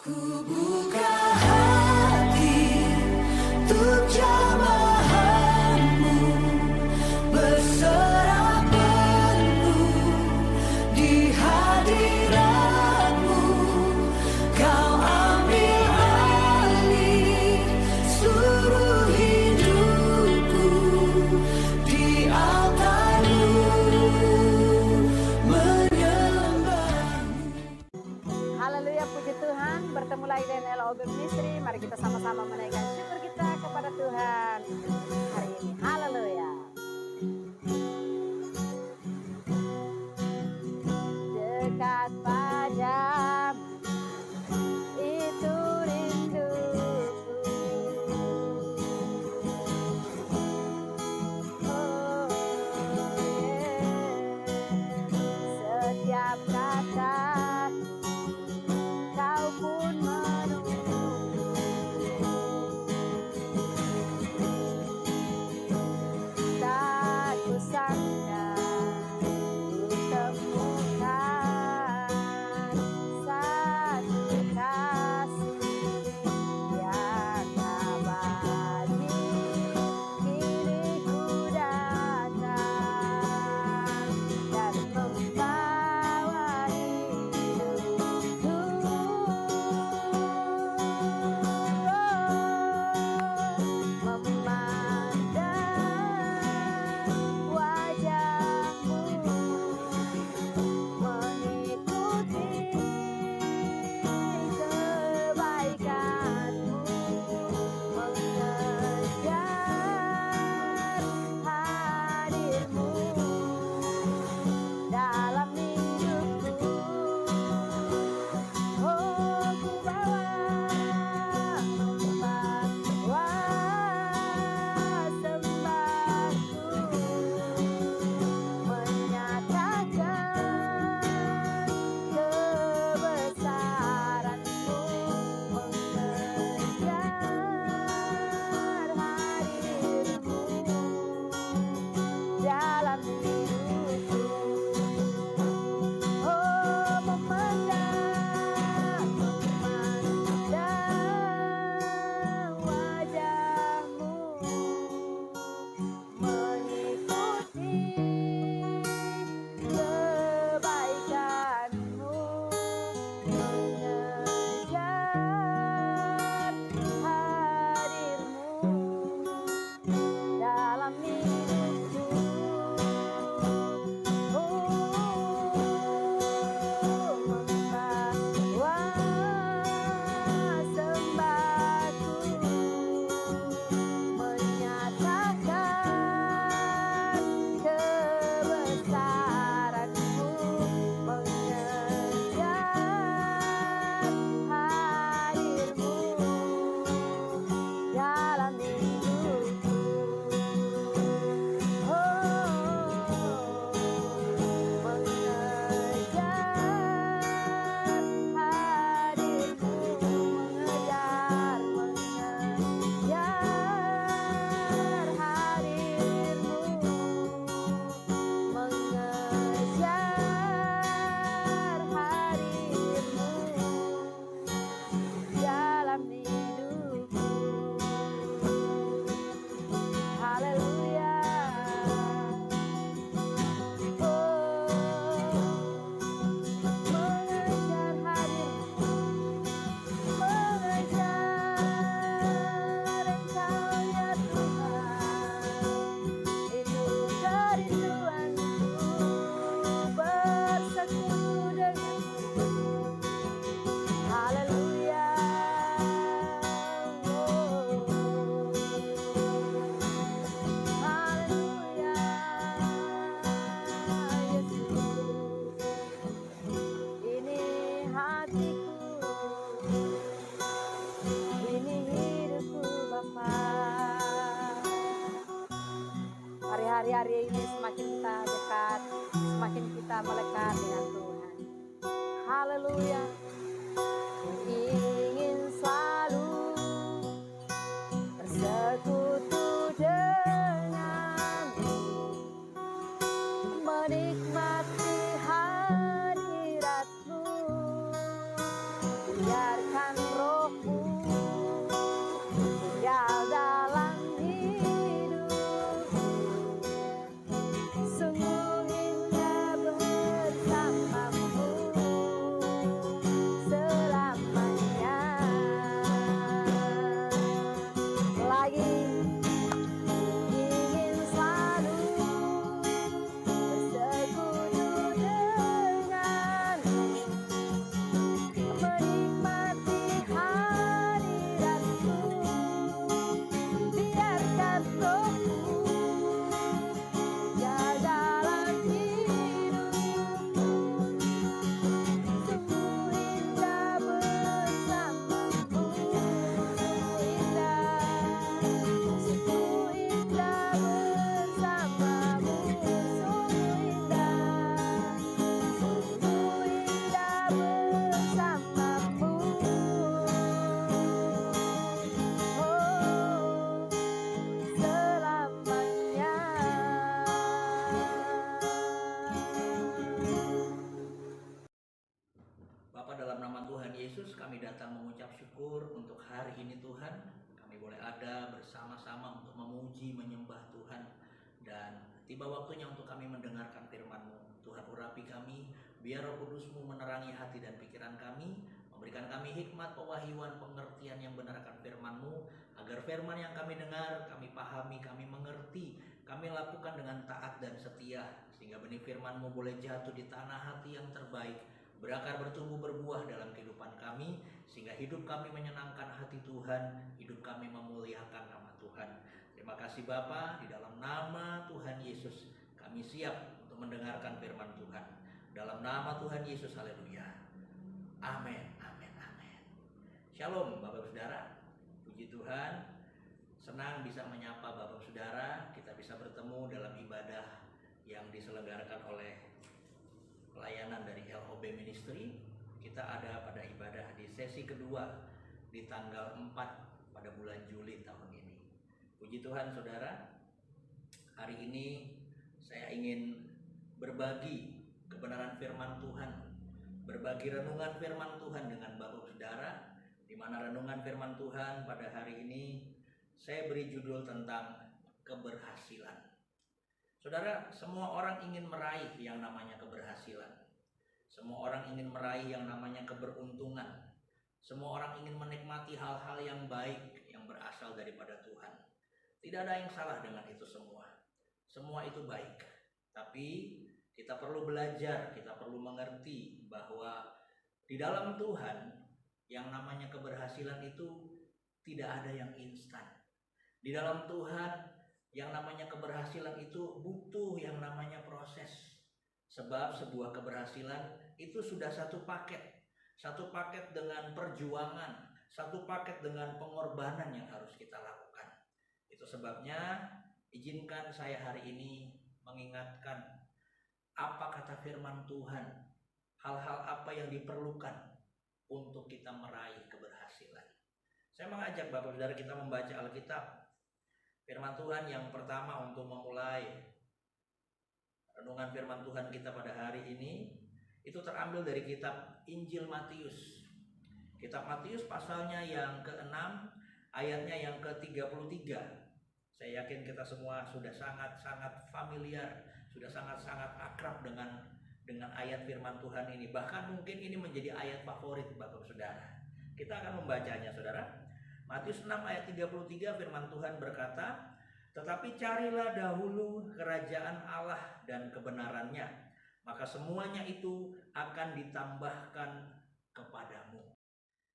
Ku buka hati untuk jamahanmu, berserah penuh di hadiratmu. Kau ambil alih seluruh hidupku di altarmu, menyembahmu. Haleluya, puji Tuhan. Bertemu lagi dengan LOB Ministry. Mari kita sama-sama menaikkan syukur kita kepada Tuhan hari ini. Haleluya. Dekat padamu itu rinduku. Oh, yeah. Setiap kata kau pun menunggu. Tak kusangka ku temukan satu kasih yang abadi. Kini ku datang dan membawa hidupku. Memandang wajahmu, mengikuti kebaikanmu, mengejar hadirmu dalam hidupku. Oh, ku bawa sembahku, menyatakan kebesaranmu, mengejar hadirmu dalam hidupku. Oh, memandang wajahmu, mengikuti kebaikanmu, mengejar hadirmu dalam hidupku. Membawa sembahku, menyatakan kebesaranmu, mengejar hadirmu dalam hidupku. Haleluya. Mengejar hadirmu, mengejar Engkau ya Tuhan. Itu kerinduanku, bersekutu denganmu. Haleluya. Haleluya, Yesus. Ini hatiku, ini hidupku Bapa. Hari-hari ini semakin kita dekat, semakin kita melekat dengan Tuhan. Haleluya. Ingin selalu bersekutu denganmu, menikmati hadiratmu, biarkan Yesus, kami datang mengucap syukur untuk hari ini Tuhan. Kami boleh ada bersama-sama untuk memuji, menyembah Tuhan. Dan tiba waktunya untuk kami mendengarkan firman-Mu. Tuhan, urapi kami, biar Roh Kudus-Mu menerangi hati dan pikiran kami, memberikan kami hikmat, pewahyuan, pengertian yang benar akan firman-Mu, agar firman yang kami dengar, kami pahami, kami mengerti, kami lakukan dengan taat dan setia, sehingga benih firman-Mu boleh jatuh di tanah hati yang terbaik, berakar, bertumbuh, berbuah dalam kehidupan kami, sehingga hidup kami menyenangkan hati Tuhan, hidup kami memuliakan nama Tuhan. Terima kasih Bapa, di dalam nama Tuhan Yesus kami siap untuk mendengarkan firman Tuhan. Dalam nama Tuhan Yesus, haleluya. Amin, amin, amin. Shalom Bapak Saudara, puji Tuhan, senang bisa menyapa Bapak Saudara. Kita bisa bertemu dalam ibadah yang diselenggarakan oleh pelayanan dari LOB Ministry. Kita ada pada ibadah di sesi kedua di tanggal 4 pada bulan Juli tahun ini. Puji Tuhan Saudara, hari ini saya ingin berbagi kebenaran firman Tuhan, berbagi renungan firman Tuhan dengan Bapak Saudara, di mana renungan firman Tuhan pada hari ini saya beri judul tentang keberhasilan. Saudara, semua orang ingin meraih yang namanya keberhasilan. Semua orang ingin meraih yang namanya keberuntungan. Semua orang ingin menikmati hal-hal yang baik yang berasal daripada Tuhan. Tidak ada yang salah dengan itu semua. Semua itu baik. Tapi kita perlu belajar, kita perlu mengerti bahwa di dalam Tuhan yang namanya keberhasilan itu tidak ada yang instan. Di dalam Tuhan yang namanya keberhasilan itu butuh yang namanya proses. Sebab sebuah keberhasilan itu sudah satu paket. Satu paket dengan perjuangan, satu paket dengan pengorbanan yang harus kita lakukan. Itu sebabnya izinkan saya hari ini mengingatkan apa kata firman Tuhan, hal-hal apa yang diperlukan untuk kita meraih keberhasilan. Saya mengajak Bapak Saudara kita membaca Alkitab. Firman Tuhan yang pertama untuk memulai renungan firman Tuhan kita pada hari ini itu terambil dari kitab Injil Matius. Kitab Matius pasalnya yang ke-6, ayatnya yang ke-33. Saya yakin kita semua sudah sangat-sangat familiar, sudah sangat-sangat akrab dengan ayat firman Tuhan ini. Bahkan mungkin ini menjadi ayat favorit Bapak Saudara. Kita akan membacanya Saudara. Matius 6 ayat 33 firman Tuhan berkata, "Tetapi carilah dahulu kerajaan Allah dan kebenarannya, maka semuanya itu akan ditambahkan kepadamu."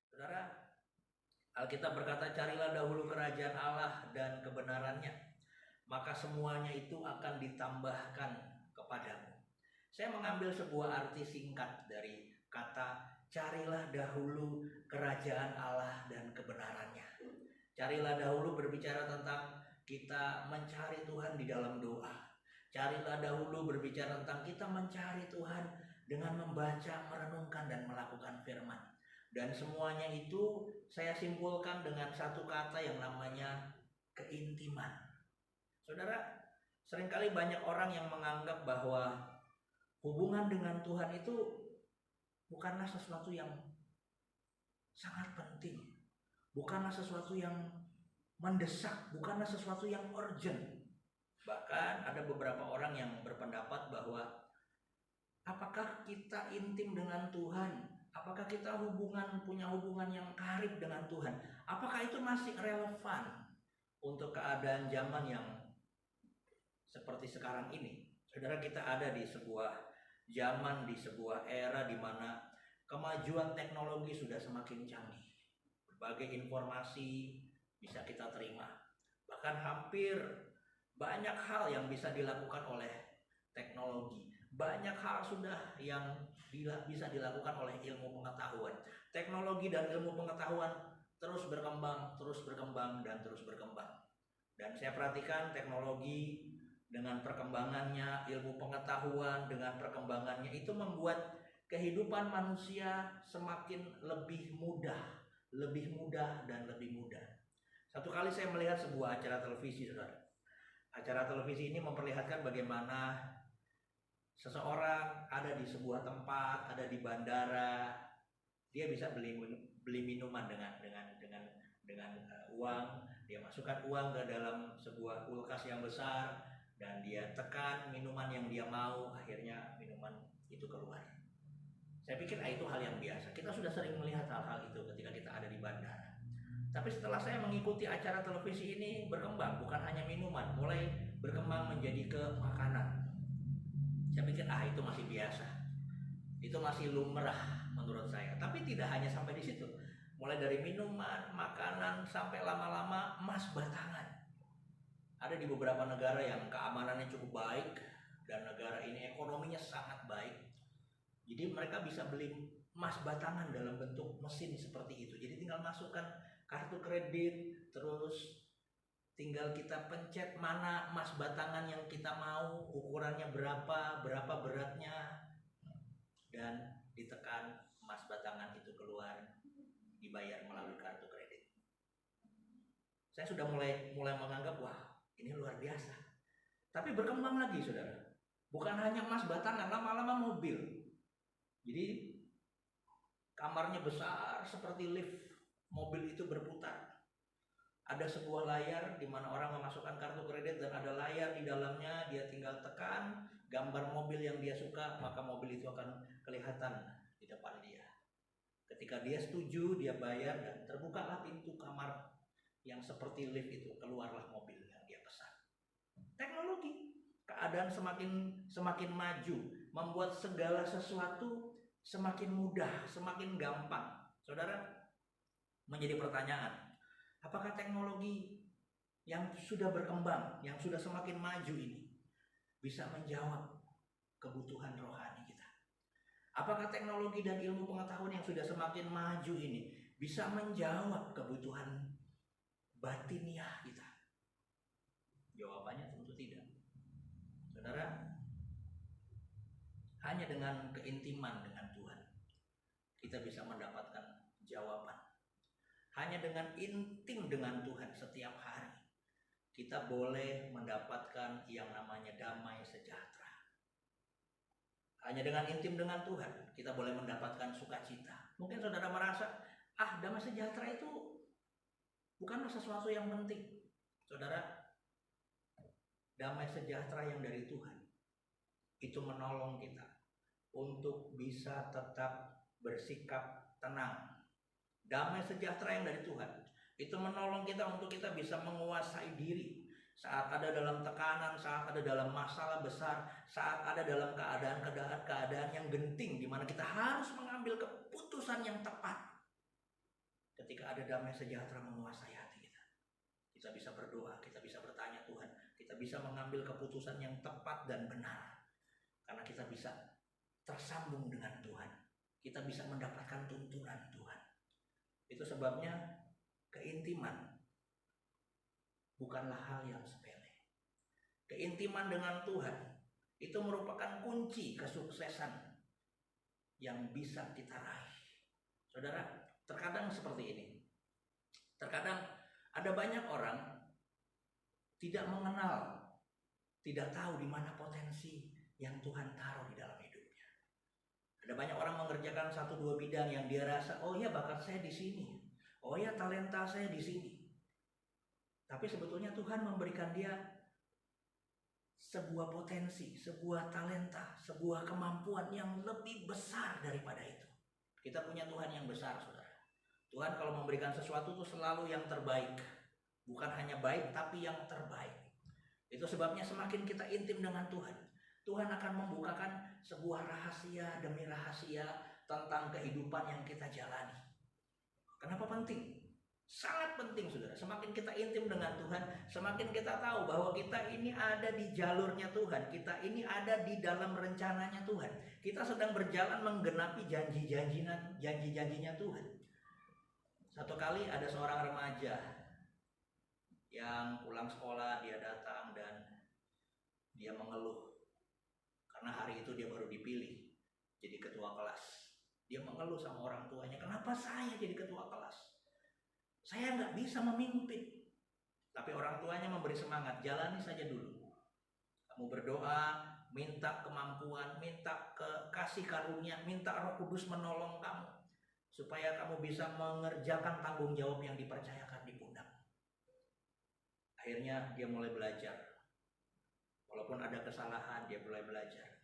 Saudara, Alkitab berkata, carilah dahulu kerajaan Allah dan kebenarannya, maka semuanya itu akan ditambahkan kepadamu. Saya mengambil sebuah arti singkat dari kata carilah dahulu kerajaan Allah dan kebenarannya. Carilah dahulu berbicara tentang kita mencari Tuhan di dalam doa. Carilah dahulu berbicara tentang kita mencari Tuhan dengan membaca, merenungkan, dan melakukan firman. Dan semuanya itu saya simpulkan dengan satu kata yang namanya keintiman. Saudara, seringkali banyak orang yang menganggap bahwa hubungan dengan Tuhan itu bukanlah sesuatu yang sangat penting, bukanlah sesuatu yang mendesak, bukanlah sesuatu yang urgent. Bahkan ada beberapa orang yang berpendapat bahwa apakah kita intim dengan Tuhan, apakah kita punya hubungan yang karib dengan Tuhan, apakah itu masih relevan untuk keadaan zaman yang seperti sekarang ini? Saudara, kita ada di sebuah zaman, di sebuah era di mana kemajuan teknologi sudah semakin canggih. Berbagai informasi bisa kita terima. Bahkan hampir banyak hal yang bisa dilakukan oleh teknologi. Banyak hal sudah yang bisa dilakukan oleh ilmu pengetahuan. Teknologi dan ilmu pengetahuan terus berkembang, dan terus berkembang. Dan saya perhatikan teknologi dengan perkembangannya, ilmu pengetahuan dengan perkembangannya itu membuat kehidupan manusia semakin lebih mudah dan lebih mudah. Satu kali saya melihat sebuah acara televisi, Saudara. Acara televisi ini memperlihatkan bagaimana seseorang ada di sebuah tempat, ada di bandara, Dia bisa beli minuman dengan uang. Dia masukkan uang ke dalam sebuah kulkas yang besar dan dia tekan minuman yang dia mau, akhirnya minuman itu keluar. Saya pikir itu hal yang biasa. Kita sudah sering melihat hal-hal itu ketika kita ada di bandara. Tapi setelah saya mengikuti acara televisi ini berkembang, bukan hanya minuman, mulai berkembang menjadi ke makanan. Saya pikir itu masih biasa. Itu masih lumrah menurut saya. Tapi tidak hanya sampai di situ. Mulai dari minuman, makanan, sampai lama-lama emas batangan. Ada di beberapa negara yang keamanannya cukup baik dan negara ini ekonominya sangat baik. Jadi mereka bisa beli emas batangan dalam bentuk mesin seperti itu. Jadi tinggal masukkan kartu kredit, terus tinggal kita pencet mana emas batangan yang kita mau, ukurannya berapa beratnya, dan ditekan emas batangan itu keluar, dibayar melalui kartu kredit. Saya sudah mulai menganggap, wah ini luar biasa. Tapi berkembang lagi saudara. Bukan hanya emas batangan, lama-lama mobil. Jadi kamarnya besar seperti lift, mobil itu berputar. Ada sebuah layar di mana orang memasukkan kartu kredit dan ada layar di dalamnya, dia tinggal tekan gambar mobil yang dia suka, maka mobil itu akan kelihatan di depan dia. Ketika dia setuju, dia bayar dan terbukalah pintu kamar yang seperti lift itu, keluarlah mobil yang dia pesan. Teknologi, keadaan semakin maju, membuat segala sesuatu semakin mudah, semakin gampang. Saudara, menjadi pertanyaan, apakah teknologi yang sudah berkembang, yang sudah semakin maju ini bisa menjawab kebutuhan rohani kita? Apakah teknologi dan ilmu pengetahuan yang sudah semakin maju ini bisa menjawab kebutuhan batiniah kita? Jawabannya tentu tidak. Saudara, hanya dengan keintiman dengan Tuhan kita bisa mendapatkan jawaban. Hanya dengan intim dengan Tuhan setiap hari kita boleh mendapatkan yang namanya damai sejahtera. Hanya dengan intim dengan Tuhan kita boleh mendapatkan sukacita. Mungkin saudara merasa, damai sejahtera itu bukanlah sesuatu yang penting. Saudara, damai sejahtera yang dari Tuhan itu menolong kita untuk bisa tetap bersikap tenang. Damai sejahtera yang dari Tuhan itu menolong kita untuk kita bisa menguasai diri saat ada dalam tekanan, saat ada dalam masalah besar, saat ada dalam keadaan yang genting di mana kita harus mengambil keputusan yang tepat. Ketika ada damai sejahtera menguasai hati kita, kita bisa berdoa, kita bisa bertanya Tuhan, kita bisa mengambil keputusan yang tepat dan benar. Karena kita bisa tersambung dengan Tuhan. Kita bisa mendapatkan tuntunan Tuhan. Itu sebabnya keintiman bukanlah hal yang sepele. Keintiman dengan Tuhan itu merupakan kunci kesuksesan yang bisa kita raih. Saudara, terkadang seperti ini. Terkadang ada banyak orang tidak mengenal, tidak tahu di mana potensi yang Tuhan taruh di dalam hidupnya. Ada banyak orang mengerjakan 1-2 bidang yang dia rasa, oh ya bakat saya di sini, oh ya talenta saya di sini. Tapi sebetulnya Tuhan memberikan dia sebuah potensi, sebuah talenta, sebuah kemampuan yang lebih besar daripada itu. Kita punya Tuhan yang besar, saudara. Tuhan kalau memberikan sesuatu itu selalu yang terbaik. Bukan hanya baik, tapi yang terbaik. Itu sebabnya semakin kita intim dengan Tuhan, Tuhan akan membukakan sebuah rahasia demi rahasia tentang kehidupan yang kita jalani. Kenapa penting? Sangat penting, saudara. Semakin kita intim dengan Tuhan, semakin kita tahu bahwa kita ini ada di jalurnya Tuhan. Kita ini ada di dalam rencananya Tuhan. Kita sedang berjalan menggenapi janji-janjinya Tuhan. Satu kali ada seorang remaja yang pulang sekolah, dia datang dan dia mengeluh. Karena hari itu dia baru dipilih jadi ketua kelas. Dia mengeluh sama orang tuanya, kenapa saya jadi ketua kelas? Saya nggak bisa memimpin. Tapi orang tuanya memberi semangat, jalani saja dulu. Kamu berdoa, minta kemampuan, minta kasih karunia, minta Roh Kudus menolong kamu. supaya kamu bisa mengerjakan tanggung jawab yang dipercayakan di pundak. Akhirnya dia mulai belajar. Walaupun ada kesalahan, dia mulai belajar.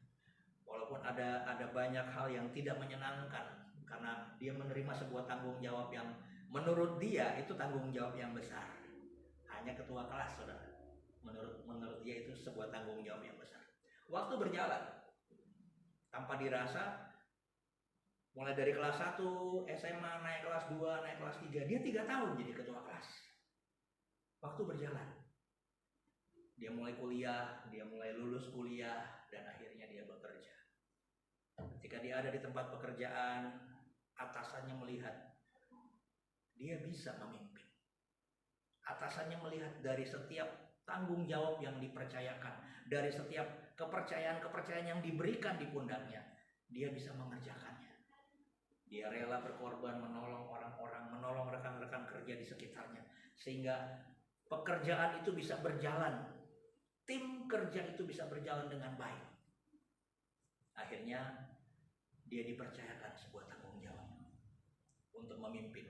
Walaupun ada banyak hal yang tidak menyenangkan, karena dia menerima sebuah tanggung jawab yang menurut dia itu tanggung jawab yang besar. Hanya ketua kelas, saudara. Menurut dia itu sebuah tanggung jawab yang besar. Waktu berjalan, tanpa dirasa, mulai dari kelas 1, SMA, naik kelas 2, naik kelas 3, dia 3 tahun jadi ketua kelas. Waktu berjalan, dia mulai kuliah, dia mulai lulus kuliah, dan akhirnya dia bekerja. Ketika dia ada di tempat pekerjaan, atasannya melihat dia bisa memimpin. Atasannya melihat dari setiap tanggung jawab yang dipercayakan, dari setiap kepercayaan-kepercayaan yang diberikan di pundaknya, dia bisa mengerjakannya. Dia rela berkorban, menolong orang-orang, menolong rekan-rekan kerja di sekitarnya, sehingga pekerjaan itu bisa berjalan, tim kerja itu bisa berjalan dengan baik. Akhirnya dia dipercayakan sebuah tanggung jawab untuk memimpin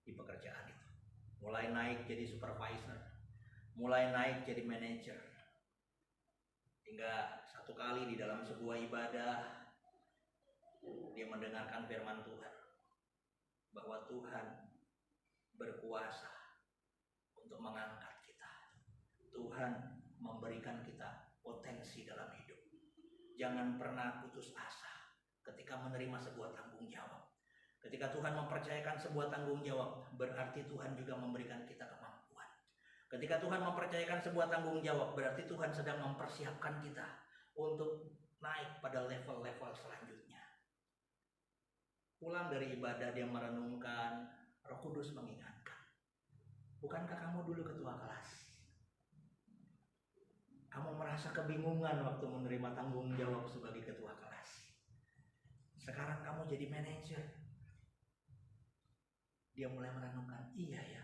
di pekerjaan itu. Mulai naik jadi supervisor, mulai naik jadi manajer. Hingga satu kali di dalam sebuah ibadah, dia mendengarkan firman Tuhan, bahwa Tuhan berkuasa untuk mengangkat kita. Tuhan memberikan kita potensi dalam hidup. Jangan pernah putus asa ketika menerima sebuah tanggung jawab. Ketika Tuhan mempercayakan sebuah tanggung jawab, berarti Tuhan juga memberikan kita kemampuan. Ketika Tuhan mempercayakan sebuah tanggung jawab, berarti Tuhan sedang mempersiapkan kita untuk naik pada level-level selanjutnya. Pulang dari ibadah, dia merenungkan, Roh Kudus mengingatkan, bukankah kamu dulu ketua kelas? Kamu merasa kebingungan waktu menerima tanggung jawab sebagai ketua kelas. Sekarang kamu jadi manajer. Dia mulai merenungkan, iya ya,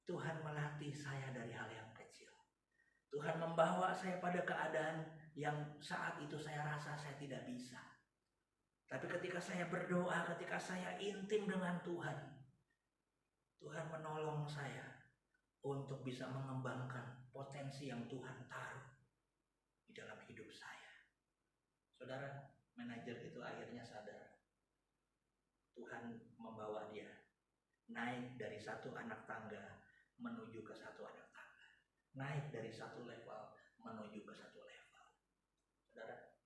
Tuhan melatih saya dari hal yang kecil. Tuhan membawa saya pada keadaan yang saat itu saya rasa saya tidak bisa. Tapi ketika saya berdoa, ketika saya intim dengan Tuhan, Tuhan menolong saya untuk bisa mengembangkan potensi yang Tuhan taruh di dalam hidup saya. Saudara, manajer itu akhirnya sadar Tuhan membawa dia naik dari satu anak tangga menuju ke satu anak tangga, naik dari satu level menuju ke satu level. Saudara,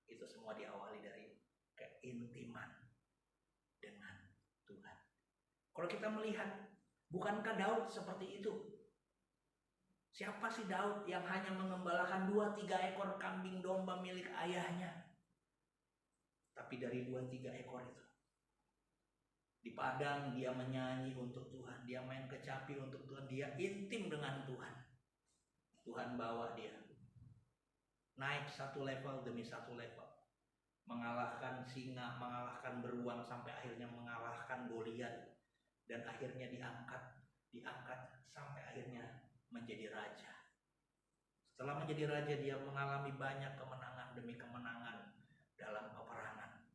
itu semua diawali dari keintiman dengan Tuhan. Kalau kita melihat, bukankah Daud seperti itu? Siapa sih Daud yang hanya mengembalakan 2-3 ekor kambing domba milik ayahnya? Tapi dari 2-3 ekor itu, di padang dia menyanyi untuk Tuhan, dia main kecapi untuk Tuhan, dia intim dengan Tuhan. Tuhan bawa dia naik satu level demi satu level, mengalahkan singa, mengalahkan beruang, sampai akhirnya mengalahkan Goliat, dan akhirnya diangkat sampai akhirnya menjadi raja. Setelah menjadi raja, dia mengalami banyak kemenangan demi kemenangan dalam peperangan.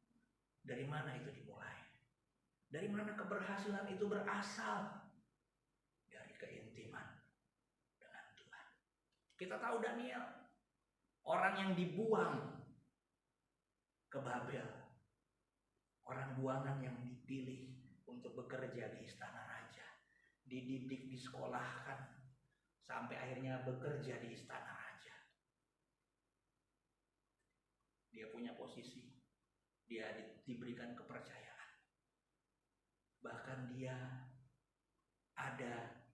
Dari mana itu dimulai? Dari mana keberhasilan itu berasal? Dari keintiman dengan Tuhan. Kita tahu Daniel, orang yang dibuang ke Babel, orang buangan yang dipilih untuk bekerja di istana raja, dididik, disekolahkan, sampai akhirnya bekerja di istana raja. Dia punya posisi, dia diberikan kepercayaan, bahkan dia ada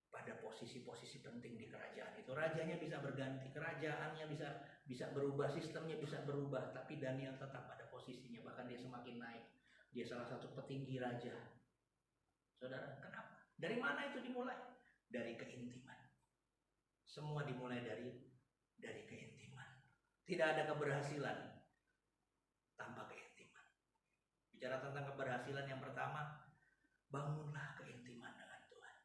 pada posisi-posisi penting di kerajaan itu. Rajanya bisa berganti, kerajaannya bisa berubah, sistemnya bisa berubah, tapi Daniel tetap pada posisinya, bahkan dia semakin naik. Dia salah satu petinggi raja. Saudara, kenapa? Dari mana itu dimulai? Dari keintiman. Semua dimulai dari keintiman. Tidak ada keberhasilan tanpa keintiman. Bicara tentang keberhasilan, yang pertama, bangunlah keintiman dengan Tuhan.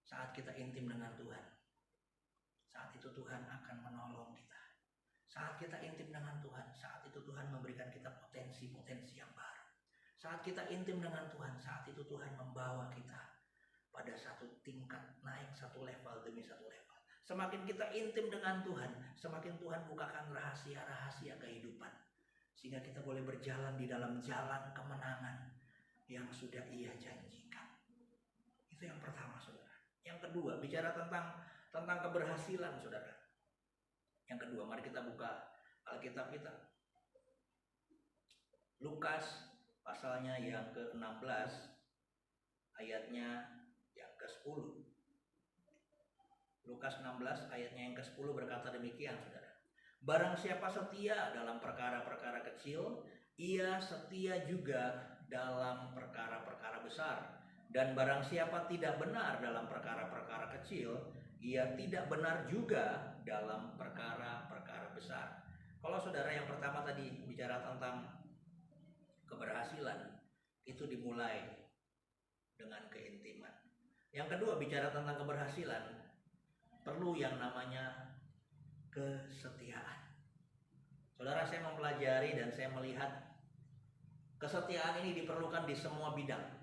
Saat kita intim dengan Tuhan, saat itu Tuhan akan menolong kita. Saat kita intim dengan Tuhan, saat itu Tuhan memberikan kita potensi-potensi yang baru. Saat kita intim dengan Tuhan, saat itu Tuhan membawa kita pada satu tingkat, naik satu level demi satu level. Semakin kita intim dengan Tuhan, semakin Tuhan bukakan rahasia-rahasia kehidupan, sehingga kita boleh berjalan di dalam jalan kemenangan yang sudah Ia janjikan. Itu yang pertama, saudara. Yang kedua, bicara tentang keberhasilan, saudara. Yang kedua, mari kita buka Alkitab kita. Lukas pasalnya yang ke-16, ayatnya yang ke-10. Lukas 16 ayatnya yang ke-10 berkata demikian, saudara. Barang siapa setia dalam perkara-perkara kecil, ia setia juga dalam perkara-perkara besar. Dan barang siapa tidak benar dalam perkara-perkara kecil, ia tidak benar juga dalam perkara-perkara besar. Kalau saudara yang pertama tadi bicara tentang keberhasilan, itu dimulai dengan keintiman. Yang kedua, bicara tentang keberhasilan, perlu yang namanya kesetiaan. Saudara, saya mempelajari dan saya melihat kesetiaan ini diperlukan di semua bidang.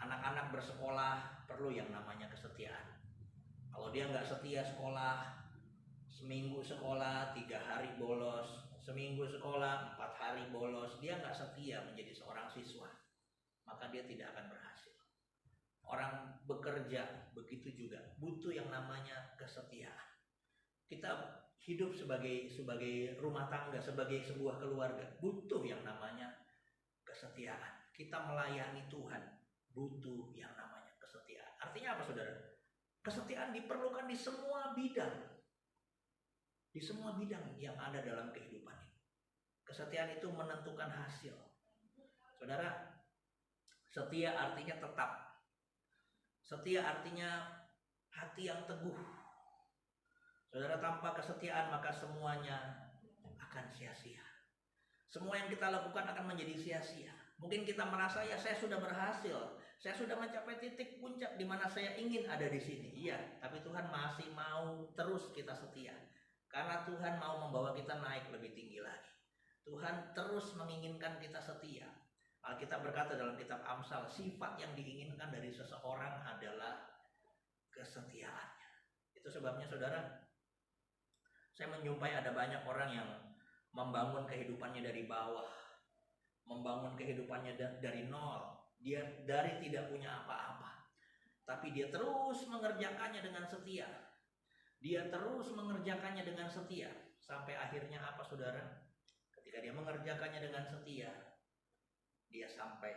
Anak-anak bersekolah perlu yang namanya kesetiaan. Kalau dia nggak setia sekolah, seminggu sekolah 3 hari bolos, seminggu sekolah 4 hari bolos, dia nggak setia menjadi seorang siswa, maka dia tidak akan berhasil. Orang bekerja begitu juga, butuh yang namanya kesetiaan. Kita hidup sebagai rumah tangga, sebagai sebuah keluarga, butuh yang namanya kesetiaan. Kita melayani Tuhan, butuh yang namanya kesetiaan. Artinya apa, saudara? Kesetiaan diperlukan di semua bidang. Di semua bidang yang ada dalam kehidupan ini. Kesetiaan itu menentukan hasil. Saudara, setia artinya tetap. Setia artinya hati yang teguh. Saudara, tanpa kesetiaan maka semuanya akan sia-sia. Semua yang kita lakukan akan menjadi sia-sia. Mungkin kita merasa, ya saya sudah berhasil, saya sudah mencapai titik puncak di mana saya ingin ada di sini. Iya, tapi Tuhan masih mau terus kita setia. Karena Tuhan mau membawa kita naik lebih tinggi lagi. Tuhan terus menginginkan kita setia. Alkitab berkata dalam kitab Amsal, sifat yang diinginkan dari seseorang adalah kesetiaannya. Itu sebabnya, saudara, saya menjumpai ada banyak orang yang membangun kehidupannya dari bawah, membangun kehidupannya dari nol. Dia dari tidak punya apa-apa, tapi dia terus mengerjakannya dengan setia. Dia terus mengerjakannya dengan setia. Sampai akhirnya apa, saudara? Ketika dia mengerjakannya dengan setia, dia sampai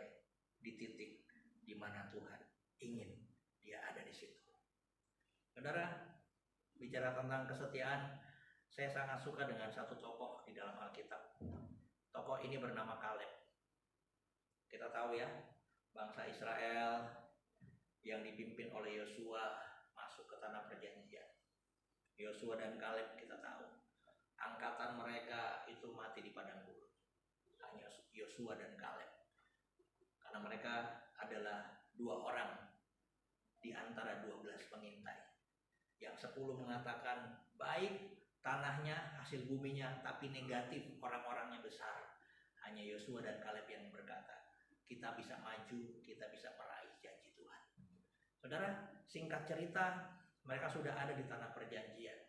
di titik di mana Tuhan ingin dia ada di situ. Saudara, bicara tentang kesetiaan, saya sangat suka dengan satu tokoh di dalam Alkitab. Tokoh ini bernama Kaleb. Kita tahu ya, bangsa Israel yang dipimpin oleh Yosua masuk ke tanah perjanjian. Yosua dan Kaleb kita tahu, angkatan mereka itu mati di padang gurun. Hanya Yosua dan Kaleb. Karena mereka adalah 2 orang di antara 12 pengintai. Yang 10 mengatakan baik tanahnya, hasil buminya, tapi negatif, orang-orangnya besar. Hanya Yosua dan Kaleb yang berkata, kita bisa maju, kita bisa meraih janji Tuhan. Saudara, singkat cerita, mereka sudah ada di tanah perjanjian.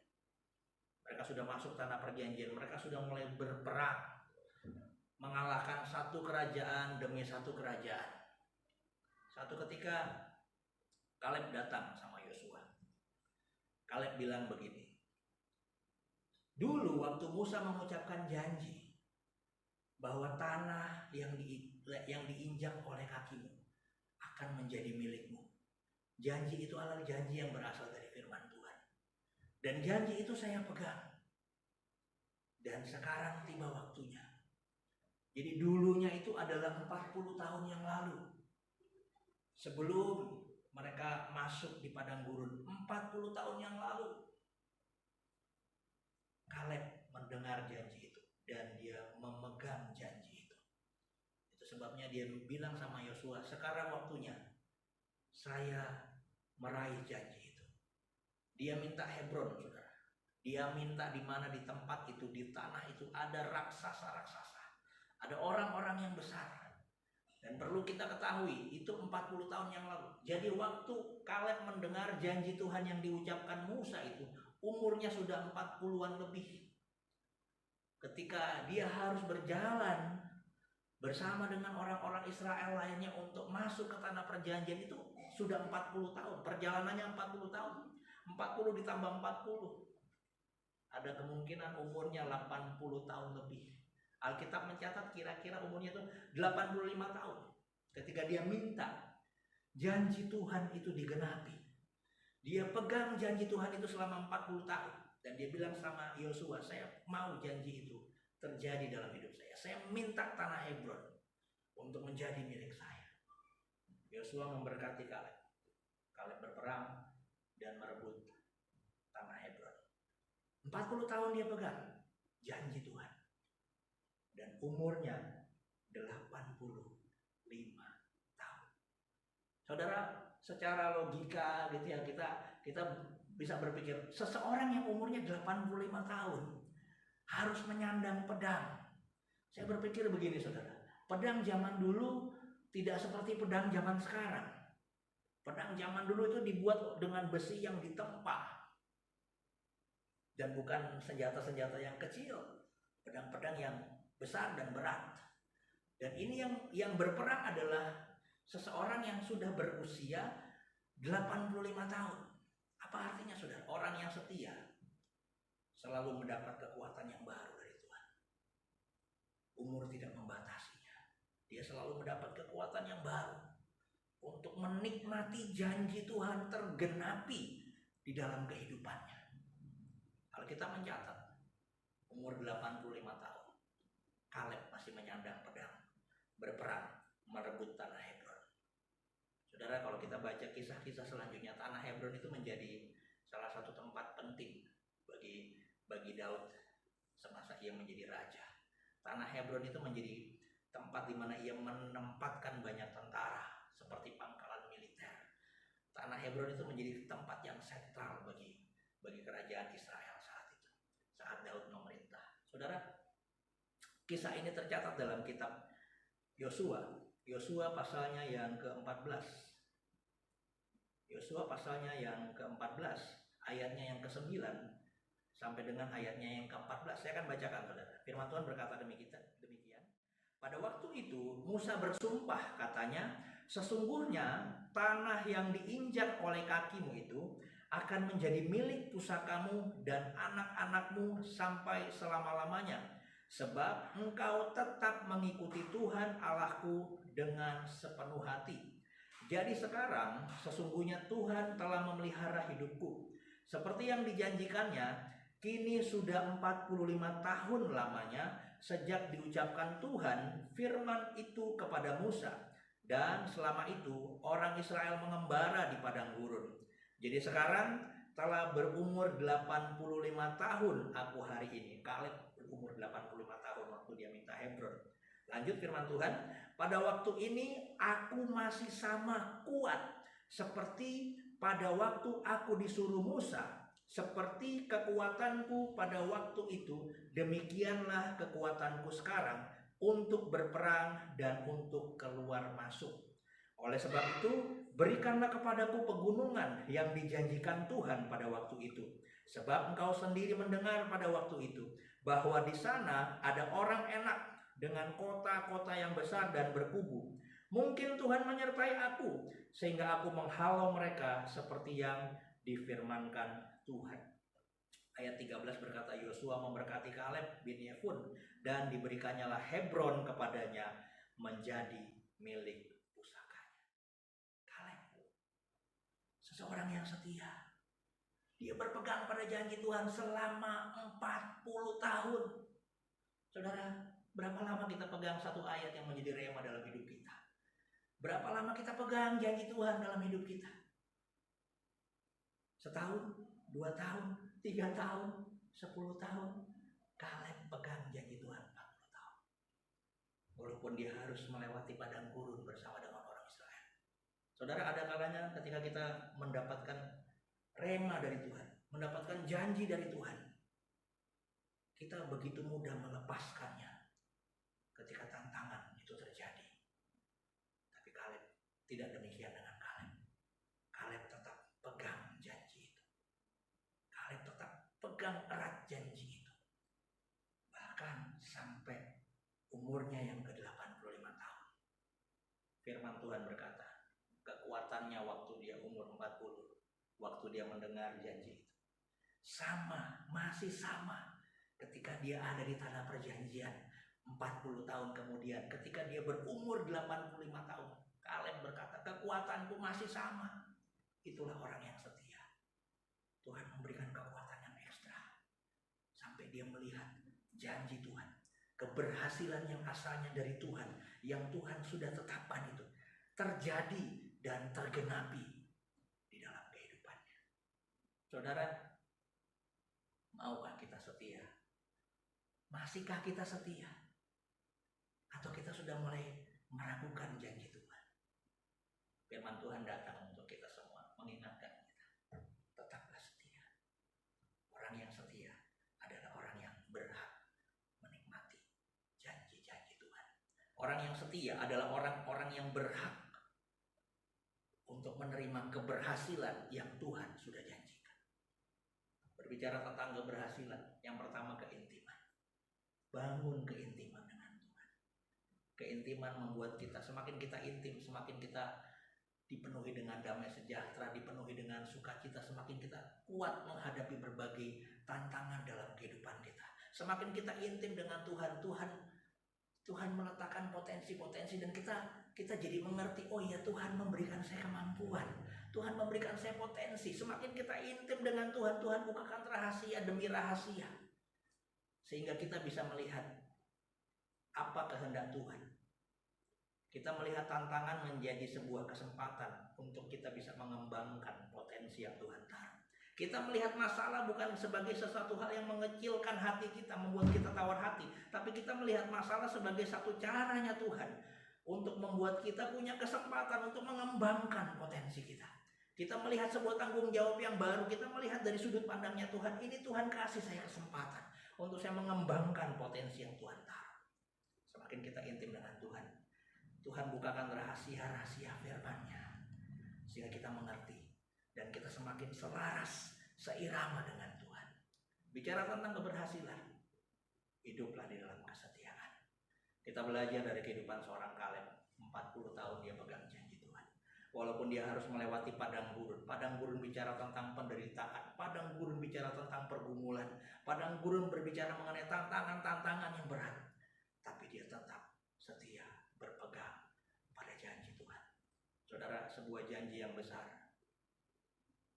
Mereka sudah masuk tanah perjanjian. Mereka sudah mulai berperang, mengalahkan satu kerajaan demi satu kerajaan. Satu ketika Kaleb datang sama Yosua. Kaleb bilang begini, dulu waktu Musa mengucapkan janji bahwa tanah yang diinjak oleh kakimu akan menjadi milikmu. Janji itu adalah janji yang berasal dari firman Tuhan. Dan janji itu saya pegang. Dan sekarang tiba waktunya. Jadi dulunya itu adalah 40 tahun yang lalu. Sebelum mereka masuk di padang gurun, 40 tahun yang lalu. Kaleb mendengar janji itu. Dan dia memegang janji itu. Itu sebabnya dia bilang sama Yosua, sekarang waktunya saya meraih janji itu. Dia minta Hebron, saudara. Dia minta di mana di tempat itu, di tanah itu ada raksasa-raksasa. Ada orang-orang yang besar. Dan perlu kita ketahui, itu 40 tahun yang lalu. Jadi waktu Kaleb mendengar janji Tuhan yang diucapkan Musa itu, umurnya sudah 40-an lebih. Ketika dia harus berjalan bersama dengan orang-orang Israel lainnya untuk masuk ke tanah perjanjian itu sudah 40 tahun. Perjalanannya 40 tahun. 40 ditambah 40. Ada kemungkinan umurnya 80 tahun lebih. Alkitab mencatat kira-kira umurnya itu 85 tahun. Ketika dia minta janji Tuhan itu digenapi. Dia pegang janji Tuhan itu selama 40 tahun. Dan dia bilang sama Yosua, saya mau janji itu terjadi dalam hidup saya. Saya minta tanah Hebron untuk menjadi milik saya. Yosua memberkati Kaleb. Kaleb berperang dan merebut tanah Hebron. 40 tahun dia pegang janji Tuhan. Dan umurnya 85 tahun. Saudara, secara logika gitu ya, kita bisa berpikir, seseorang yang umurnya 85 tahun harus menyandang pedang. Saya berpikir begini saudara, pedang zaman dulu tidak seperti pedang zaman sekarang. Pedang zaman dulu itu dibuat dengan besi yang ditempa. Dan bukan senjata-senjata yang kecil, pedang-pedang yang besar dan berat. Dan ini yang berperang adalah seseorang yang sudah berusia 85 tahun. Apa artinya saudara? Orang yang setia selalu mendapat kekuatan yang baru dari Tuhan. Umur tidak membatasinya. Dia selalu mendapat kekuatan yang baru untuk menikmati janji Tuhan tergenapi di dalam kehidupannya. Alkitab mencatat umur 85 tahun. Kaleb masih menyandang pedang, berperang, merebut tanah Hebron. Saudara, kalau kita baca kisah-kisah selanjutnya, tanah Hebron itu menjadi salah satu tempat penting bagi Daud semasa ia menjadi raja. Tanah Hebron itu menjadi tempat di mana ia menempatkan banyak tentara seperti pangkalan militer. Tanah Hebron itu menjadi tempat yang sentral bagi kerajaan Israel saat itu, saat Daud memerintah. Saudara, kisah ini tercatat dalam kitab Yosua pasalnya yang ke-14. Yosua pasalnya yang ke-14, ayatnya yang ke-9 sampai dengan ayatnya yang ke-14. Saya akan bacakan saudara. Firman Tuhan berkata demikian. Pada waktu itu Musa bersumpah, katanya, sesungguhnya tanah yang diinjak oleh kakimu itu akan menjadi milik pusakamu dan anak-anakmu sampai selama-lamanya. Sebab engkau tetap mengikuti Tuhan Allahku dengan sepenuh hati. Jadi sekarang sesungguhnya Tuhan telah memelihara hidupku. Seperti yang dijanjikannya, kini sudah 45 tahun lamanya sejak diucapkan Tuhan firman itu kepada Musa. Dan selama itu orang Israel mengembara di padang gurun. Jadi sekarang telah berumur 85 tahun aku hari ini. Kaleb berumur 85 tahun waktu dia minta Hebron. Lanjut firman Tuhan, pada waktu ini aku masih sama kuat seperti pada waktu aku disuruh Musa. Seperti kekuatanku pada waktu itu, demikianlah kekuatanku sekarang untuk berperang dan untuk keluar masuk. Oleh sebab itu, berikanlah kepadaku pegunungan yang dijanjikan Tuhan pada waktu itu. Sebab engkau sendiri mendengar pada waktu itu bahwa di sana ada orang enak dengan kota-kota yang besar dan berkubu. Mungkin Tuhan menyertai aku sehingga aku menghalau mereka seperti yang difirmankan Tuhan. Ayat 13 berkata, Yosua memberkati Kaleb bin Yefun dan diberikannya lah Hebron kepadanya menjadi milik pusakanya. Kaleb, seseorang yang setia. Dia berpegang pada janji Tuhan selama 40 tahun. Saudara, berapa lama kita pegang satu ayat yang menjadi rema dalam hidup kita? Berapa lama kita pegang janji Tuhan dalam hidup kita? Setahun, 2 tahun, 3 tahun, 10 tahun. Kaleb pegang janji Tuhan 40 tahun. Walaupun dia harus melewati padang gurun bersama dengan orang Israel. Saudara, ada kalanya ketika kita mendapatkan rema dari Tuhan, mendapatkan janji dari Tuhan, kita begitu mudah melepaskannya ketika tantangan itu terjadi. Tidak demikian dengan Kaleb. Kaleb tetap pegang janji itu. Kaleb tetap pegang erat janji itu. Bahkan sampai umurnya yang ke-85 tahun. Firman Tuhan berkata, kekuatannya waktu dia umur 40, waktu dia mendengar janji itu. Masih sama ketika dia ada di tanah perjanjian 40 tahun kemudian, ketika dia berumur 85 tahun. Kaleb berkata, kekuatanku masih sama. Itulah orang yang setia. Tuhan memberikan kekuatan yang ekstra. Sampai dia melihat janji Tuhan. Keberhasilan yang asalnya dari Tuhan. Yang Tuhan sudah tetapkan itu. Terjadi dan tergenapi di dalam kehidupannya. Saudara, maukah kita setia? Masihkah kita setia? Atau kita sudah mulai meragukan janji Tuhan? Firman Tuhan datang untuk kita semua, mengingatkan kita, tetaplah setia. Orang yang setia adalah orang yang berhak menikmati janji-janji Tuhan. Orang yang setia adalah orang-orang yang berhak untuk menerima keberhasilan yang Tuhan sudah janjikan. Berbicara tentang keberhasilan, yang pertama keintiman. Bangun keintiman dengan Tuhan. Keintiman membuat kita, semakin kita intim, semakin kita dipenuhi dengan damai sejahtera, dipenuhi dengan sukacita, semakin kita kuat menghadapi berbagai tantangan dalam kehidupan kita. Semakin kita intim dengan Tuhan, Tuhan meletakkan potensi-potensi dan kita jadi mengerti, oh ya Tuhan memberikan saya kemampuan, Tuhan memberikan saya potensi. Semakin kita intim dengan Tuhan, Tuhan bukakan rahasia demi rahasia, sehingga kita bisa melihat apa kehendak Tuhan. Kita melihat tantangan menjadi sebuah kesempatan untuk kita bisa mengembangkan potensi yang Tuhan taruh. Kita melihat masalah bukan sebagai sesuatu hal yang mengecilkan hati kita, membuat kita tawar hati, tapi kita melihat masalah sebagai satu caranya Tuhan untuk membuat kita punya kesempatan untuk mengembangkan potensi kita. Kita melihat sebuah tanggung jawab yang baru, kita melihat dari sudut pandangnya Tuhan, ini Tuhan kasih saya kesempatan untuk saya mengembangkan potensi yang Tuhan taruh. Semakin kita intim dengan Tuhan, Tuhan bukakan rahasia-rahasia firman-Nya, sehingga kita mengerti dan kita semakin selaras, seirama dengan Tuhan. Bicara tentang keberhasilan, hiduplah di dalam kesetiaan. Kita belajar dari kehidupan seorang Kaleb, 40 tahun dia pegang janji Tuhan. Walaupun dia harus melewati padang gurun bicara tentang penderitaan, padang gurun bicara tentang pergumulan, padang gurun berbicara mengenai tantangan-tantangan yang berat, tapi dia tetap setia, berpegang pada janji Tuhan. Saudara, sebuah janji yang besar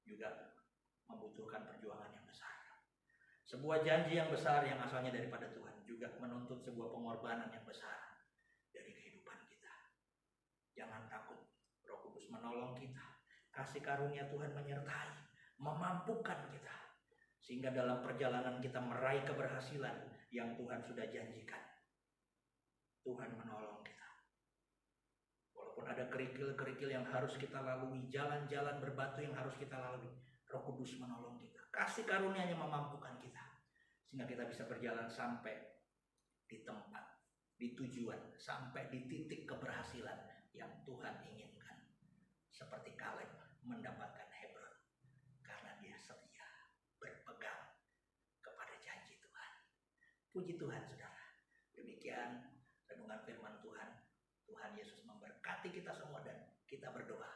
juga membutuhkan perjuangan yang besar. Sebuah janji yang besar yang asalnya daripada Tuhan juga menuntut sebuah pengorbanan yang besar dari kehidupan kita. Jangan takut, Roh Kudus menolong kita. Kasih karunia Tuhan menyertai, memampukan kita, sehingga dalam perjalanan kita meraih keberhasilan yang Tuhan sudah janjikan. Tuhan menolong kita. Walaupun ada kerikil-kerikil yang harus kita lalui, jalan-jalan berbatu yang harus kita lalui, Roh Kudus menolong kita. Kasih karunia-Nya memampukan kita, sehingga kita bisa berjalan sampai di tempat, di tujuan, sampai di titik keberhasilan yang Tuhan inginkan. Seperti Kaleb mendapatkan Hebron, karena dia setia, berpegang kepada janji Tuhan. Puji Tuhan, saudara. Demikian renungan firman Tuhan. Tuhan Yesus memberkati kita semua dan kita berdoa.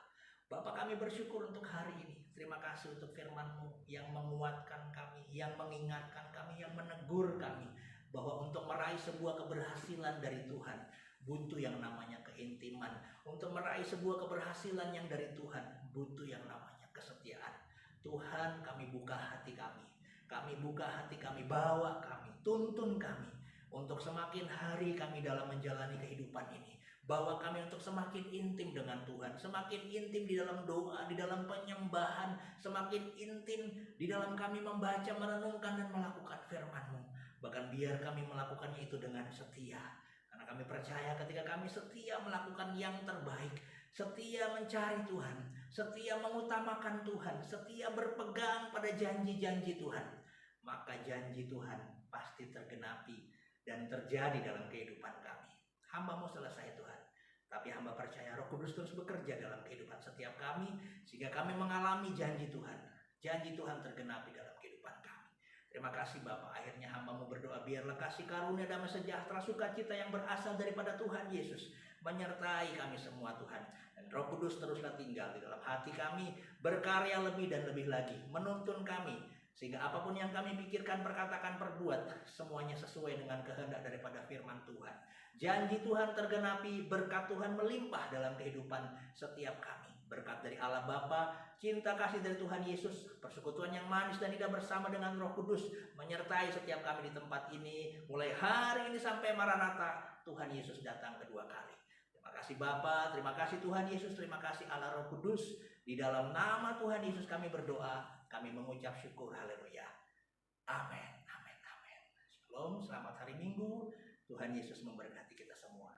Bapa, kami bersyukur untuk hari ini. Terima kasih untuk firman-Mu yang menguatkan kami, yang mengingatkan kami, yang menegur kami, bahwa untuk meraih sebuah keberhasilan dari Tuhan butuh yang namanya keintiman. Untuk meraih sebuah keberhasilan yang dari Tuhan butuh yang namanya kesetiaan. Tuhan, kami buka hati kami. Kami buka hati kami, bawa kami, tuntun kami untuk semakin hari kami dalam menjalani kehidupan ini. Bawa kami untuk semakin intim dengan Tuhan, semakin intim di dalam doa, di dalam penyembahan, semakin intim di dalam kami membaca, merenungkan dan melakukan firman-Mu. Bahkan biar kami melakukannya itu dengan setia, karena kami percaya ketika kami setia melakukan yang terbaik, setia mencari Tuhan, setia mengutamakan Tuhan, setia berpegang pada janji-janji Tuhan, maka janji Tuhan pasti tergenapi dan terjadi dalam kehidupan kami. Hamba-Mu selesai Tuhan, Tapi hamba percaya Roh Kudus terus bekerja dalam kehidupan setiap kami, sehingga kami mengalami janji Tuhan. Janji Tuhan tergenapi dalam kehidupan kami. Terima kasih Bapa, akhirnya hamba-Mu berdoa, biarlah kasih karunia damai sejahtera sukacita yang berasal daripada Tuhan Yesus menyertai kami semua Tuhan. Dan Roh Kudus teruslah tinggal di dalam hati kami, berkarya lebih dan lebih lagi, menuntun kami, sehingga apapun yang kami pikirkan, perkatakan, perbuat, semuanya sesuai dengan kehendak daripada firman Tuhan. Janji Tuhan tergenapi, berkat Tuhan melimpah dalam kehidupan setiap kami. Berkat dari Allah Bapa, cinta kasih dari Tuhan Yesus, persekutuan yang manis dan indah bersama dengan Roh Kudus menyertai setiap kami di tempat ini, mulai hari ini sampai Maranatha, Tuhan Yesus datang kedua kali. Terima kasih Bapa, terima kasih Tuhan Yesus, terima kasih Allah Roh Kudus. Di dalam nama Tuhan Yesus kami berdoa, kami mengucap syukur, haleluya. Amin, amin, amin. Shalom, selamat hari Minggu. Tuhan Yesus memberkati kita semua.